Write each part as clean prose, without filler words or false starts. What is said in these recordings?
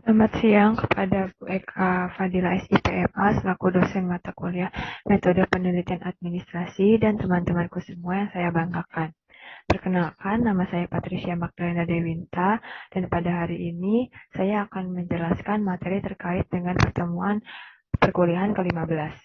Selamat siang kepada Bu Eka Fadila SIPMA selaku dosen mata kuliah Metode Penelitian Administrasi dan teman-temanku semua yang saya banggakan. Perkenalkan, nama saya Patricia Magdalena Dewinta dan pada hari ini saya akan menjelaskan materi terkait dengan pertemuan perkuliahan ke-15.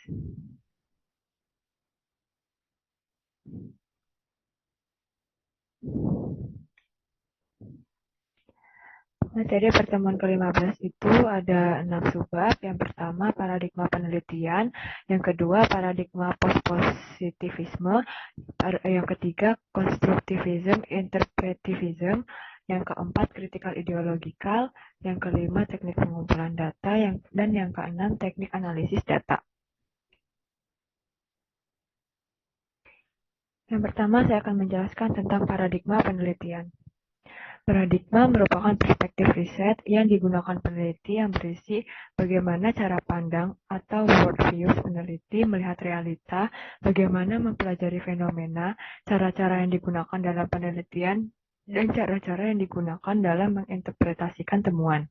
Materi pertemuan ke-15 itu ada 6 subbab. Yang pertama, paradigma penelitian. Yang kedua, paradigma post-positivisme. Yang ketiga, konstruktivism, interpretivism. Yang keempat, critical ideological. Yang kelima, teknik pengumpulan data. Dan yang keenam, teknik analisis data. Yang pertama, saya akan menjelaskan tentang paradigma penelitian. Paradigma merupakan perspektif riset yang digunakan peneliti yang berisi bagaimana cara pandang atau worldview peneliti melihat realita, bagaimana mempelajari fenomena, cara-cara yang digunakan dalam penelitian, dan cara-cara yang digunakan dalam menginterpretasikan temuan.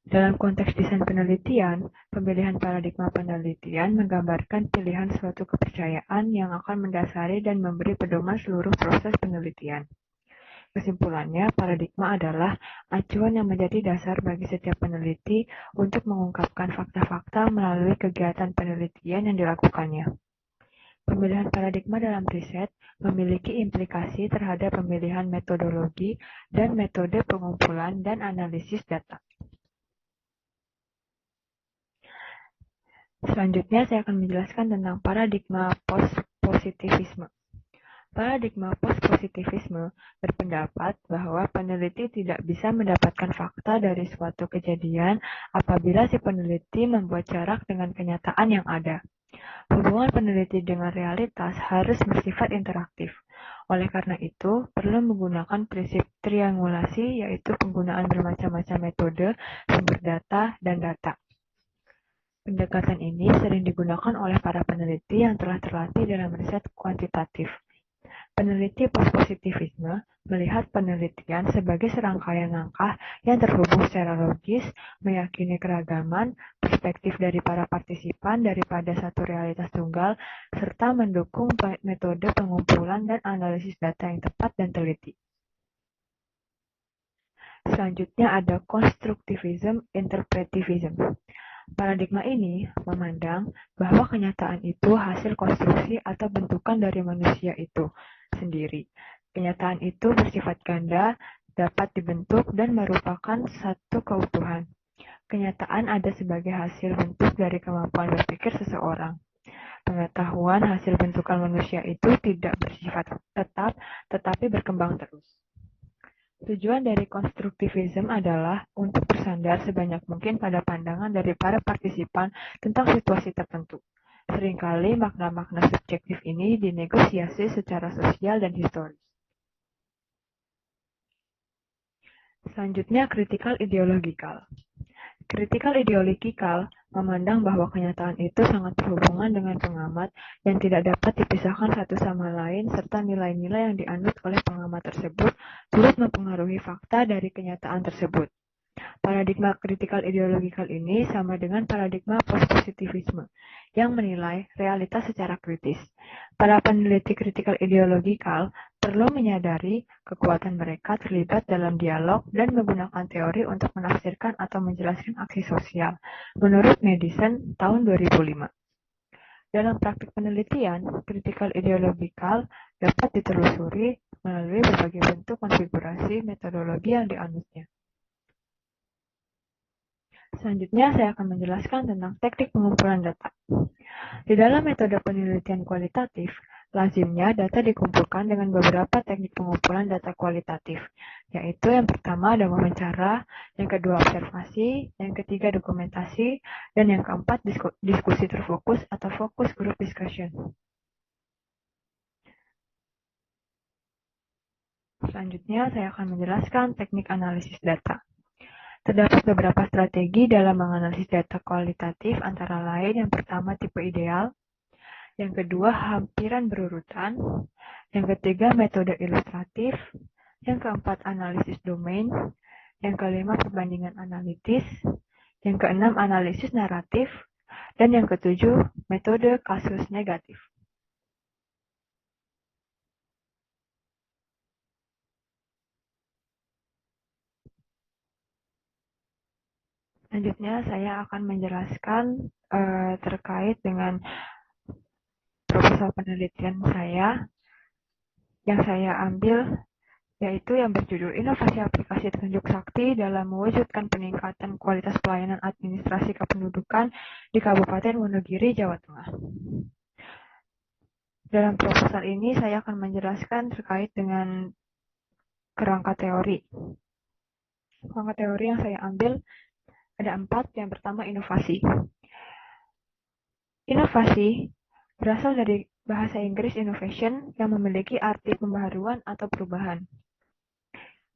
Dalam konteks desain penelitian, pemilihan paradigma penelitian menggambarkan pilihan suatu kepercayaan yang akan mendasari dan memberi pedoman seluruh proses penelitian. Kesimpulannya, paradigma adalah acuan yang menjadi dasar bagi setiap peneliti untuk mengungkapkan fakta-fakta melalui kegiatan penelitian yang dilakukannya. Pemilihan paradigma dalam riset memiliki implikasi terhadap pemilihan metodologi dan metode pengumpulan dan analisis data. Selanjutnya, saya akan menjelaskan tentang paradigma post-positivisme. Paradigma post-positivisme berpendapat bahwa peneliti tidak bisa mendapatkan fakta dari suatu kejadian apabila si peneliti membuat jarak dengan kenyataan yang ada. Hubungan peneliti dengan realitas harus bersifat interaktif. Oleh karena itu, perlu menggunakan prinsip triangulasi, yaitu penggunaan bermacam-macam metode, sumber data, dan data. Pendekatan ini sering digunakan oleh para peneliti yang telah terlatih dalam riset kuantitatif. Peneliti postpositivisme melihat penelitian sebagai serangkaian langkah yang terhubung secara logis, meyakini keragaman perspektif dari para partisipan daripada satu realitas tunggal, serta mendukung metode pengumpulan dan analisis data yang tepat dan teliti. Selanjutnya ada konstruktivism interpretivism. Paradigma ini memandang bahwa kenyataan itu hasil konstruksi atau bentukan dari manusia itu sendiri. Kenyataan itu bersifat ganda, dapat dibentuk, dan merupakan satu keutuhan. Kenyataan ada sebagai hasil bentuk dari kemampuan berpikir seseorang. Pengetahuan hasil bentukan manusia itu tidak bersifat tetap, tetapi berkembang terus. Tujuan dari konstruktivisme adalah untuk bersandar sebanyak mungkin pada pandangan dari para partisipan tentang situasi tertentu. Seringkali makna-makna subjektif ini dinegosiasi secara sosial dan historis. Selanjutnya, critical ideological. Critical ideological memandang bahwa kenyataan itu sangat berhubungan dengan pengamat yang tidak dapat dipisahkan satu sama lain serta nilai-nilai yang dianut oleh pengamat tersebut turut mempengaruhi fakta dari kenyataan tersebut. Paradigma critical ideological ini sama dengan paradigma post-positivisme yang menilai realitas secara kritis. Para peneliti critical ideological perlu menyadari kekuatan mereka terlibat dalam dialog dan menggunakan teori untuk menafsirkan atau menjelaskan aksi sosial, menurut Madison tahun 2005. Dalam praktik penelitian, critical ideological dapat ditelusuri melalui berbagai bentuk konfigurasi metodologi yang dianutnya. Selanjutnya, saya akan menjelaskan tentang teknik pengumpulan data. Di dalam metode penelitian kualitatif, lazimnya data dikumpulkan dengan beberapa teknik pengumpulan data kualitatif, yaitu yang pertama ada wawancara, yang kedua observasi, yang ketiga dokumentasi, dan yang keempat diskusi terfokus atau focus group discussion. Selanjutnya, saya akan menjelaskan teknik analisis data. Terdapat beberapa strategi dalam menganalisis data kualitatif, antara lain yang pertama tipe ideal, yang kedua hampiran berurutan, yang ketiga metode ilustratif, yang keempat analisis domain, Yang kelima, perbandingan analitis. Yang keenam, analisis naratif. Dan yang ketujuh, metode kasus negatif. Selanjutnya, saya akan menjelaskan terkait dengan proposal penelitian saya yang saya ambil, yaitu yang berjudul Inovasi Aplikasi Tunjuk Sakti dalam Mewujudkan Peningkatan Kualitas Pelayanan Administrasi Kependudukan di Kabupaten Wonogiri, Jawa Tengah. Dalam proposal ini, saya akan menjelaskan terkait dengan kerangka teori. Kerangka teori yang saya ambil ada 4. Yang pertama, inovasi. Inovasi berasal dari bahasa Inggris innovation yang memiliki arti pembaharuan atau perubahan.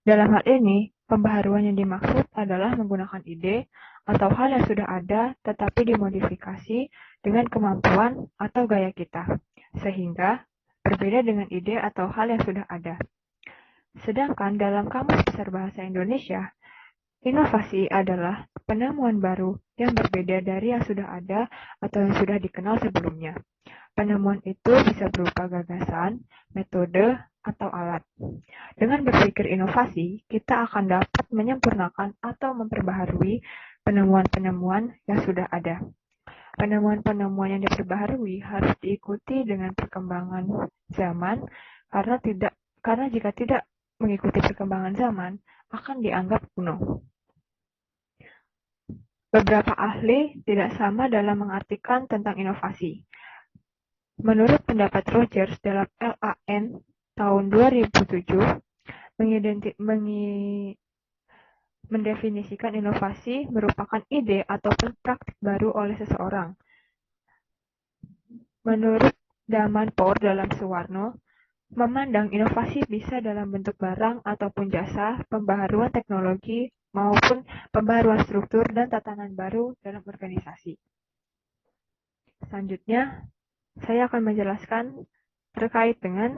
Dalam hal ini, pembaharuan yang dimaksud adalah menggunakan ide atau hal yang sudah ada tetapi dimodifikasi dengan kemampuan atau gaya kita, sehingga berbeda dengan ide atau hal yang sudah ada. Sedangkan dalam Kamus Besar Bahasa Indonesia, inovasi adalah penemuan baru yang berbeda dari yang sudah ada atau yang sudah dikenal sebelumnya. Penemuan itu bisa berupa gagasan, metode, atau alat. Dengan berpikir inovasi, kita akan dapat menyempurnakan atau memperbaharui penemuan-penemuan yang sudah ada. Penemuan-penemuan yang diperbaharui harus diikuti dengan perkembangan zaman, karena jika tidak mengikuti perkembangan zaman, akan dianggap kuno. Beberapa ahli tidak sama dalam mengartikan tentang inovasi. Menurut pendapat Rogers dalam LAN tahun 2007, mendefinisikan inovasi merupakan ide ataupun praktik baru oleh seseorang. Menurut Damanpour dalam Suwarno, memandang inovasi bisa dalam bentuk barang ataupun jasa, pembaharuan teknologi, maupun pembaharuan struktur dan tatanan baru dalam organisasi. Selanjutnya, saya akan menjelaskan terkait dengan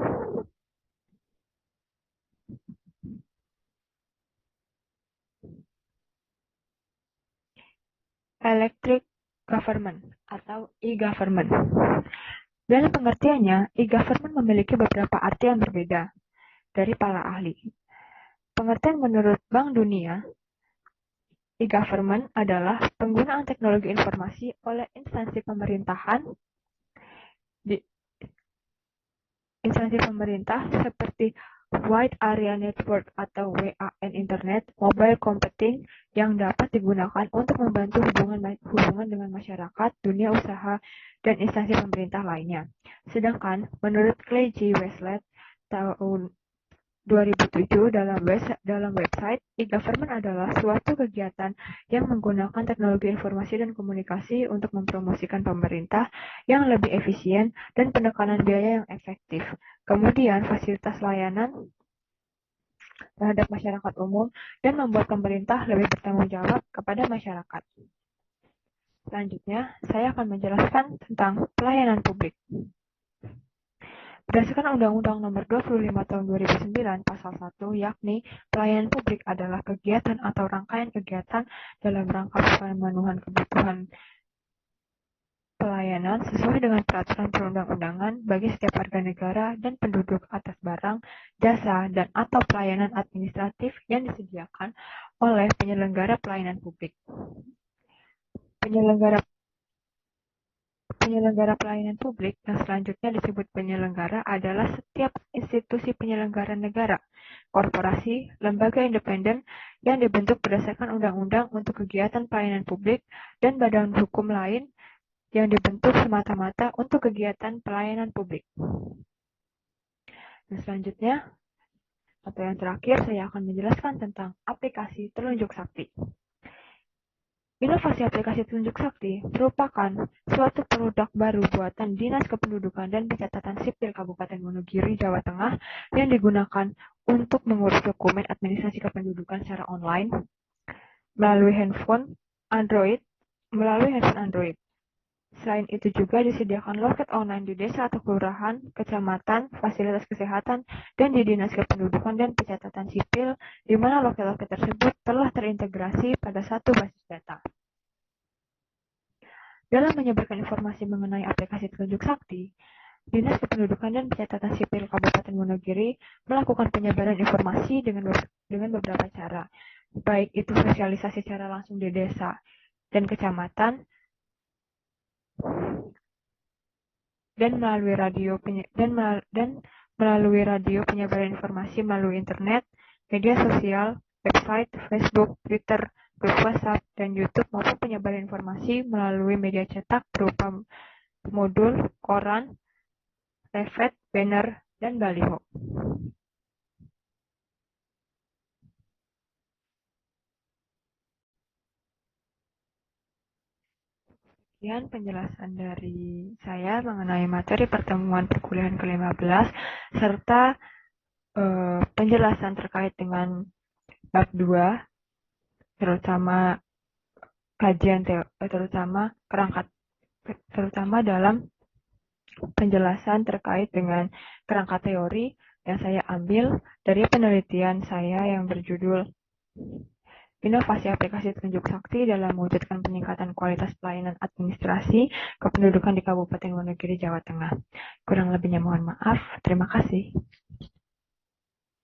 electric government atau e-government. Dalam pengertiannya, e-government memiliki beberapa arti yang berbeda dari para ahli. Pengertian menurut Bank Dunia, e-government adalah penggunaan teknologi informasi oleh instansi pemerintahan seperti Wide Area Network atau WAN Internet, mobile computing yang dapat digunakan untuk membantu hubungan dengan masyarakat, dunia usaha, dan instansi pemerintah lainnya. Sedangkan menurut Clay G. Westlake tahun 2007 dalam website, e-government adalah suatu kegiatan yang menggunakan teknologi informasi dan komunikasi untuk mempromosikan pemerintah yang lebih efisien dan penekanan biaya yang efektif. Kemudian fasilitas layanan terhadap masyarakat umum dan membuat pemerintah lebih bertanggung jawab kepada masyarakat. Selanjutnya, saya akan menjelaskan tentang pelayanan publik. Berdasarkan Undang-Undang Nomor 25 Tahun 2009 Pasal 1, yakni pelayanan publik adalah kegiatan atau rangkaian kegiatan dalam rangka pemenuhan kebutuhan pelayanan sesuai dengan peraturan perundang-undangan bagi setiap warga negara dan penduduk atas barang, jasa, dan atau pelayanan administratif yang disediakan oleh penyelenggara pelayanan publik. Penyelenggara pelayanan publik yang selanjutnya disebut penyelenggara adalah setiap institusi penyelenggara negara, korporasi, lembaga independen yang dibentuk berdasarkan undang-undang untuk kegiatan pelayanan publik dan badan hukum lain yang dibentuk semata-mata untuk kegiatan pelayanan publik. Dan selanjutnya, atau yang terakhir, saya akan menjelaskan tentang aplikasi telunjuk sakti. Inovasi aplikasi telunjuk sakti merupakan suatu produk baru buatan Dinas Kependudukan dan Pencatatan Sipil Kabupaten Wonogiri, Jawa Tengah yang digunakan untuk mengurus dokumen administrasi kependudukan secara online melalui handphone Android. Selain itu juga disediakan loket online di desa atau kelurahan, kecamatan, fasilitas kesehatan, dan di Dinas Kependudukan dan Pencatatan Sipil, di mana loket-loket tersebut telah terintegrasi pada satu basis data. Dalam menyebarkan informasi mengenai aplikasi Telunjuk Sakti, Dinas Kependudukan dan Pencatatan Sipil Kabupaten Wonogiri melakukan penyebaran informasi dengan beberapa cara, baik itu sosialisasi secara langsung di desa dan kecamatan, dan melalui radio penyebaran informasi melalui internet, media sosial, website, Facebook, Twitter, grup WhatsApp, dan YouTube maupun penyebaran informasi melalui media cetak berupa modul, koran, leaflet, banner, dan baliho. Sekian penjelasan dari saya mengenai materi pertemuan perkuliahan ke-15 serta penjelasan terkait dengan bab 2 terutama terutama dalam penjelasan terkait dengan kerangka teori yang saya ambil dari penelitian saya yang berjudul Inovasi Aplikasi Telunjuk Sakti dalam mewujudkan peningkatan kualitas pelayanan administrasi kependudukan di Kabupaten Wonogiri, Jawa Tengah. Kurang lebihnya mohon maaf. Terima kasih.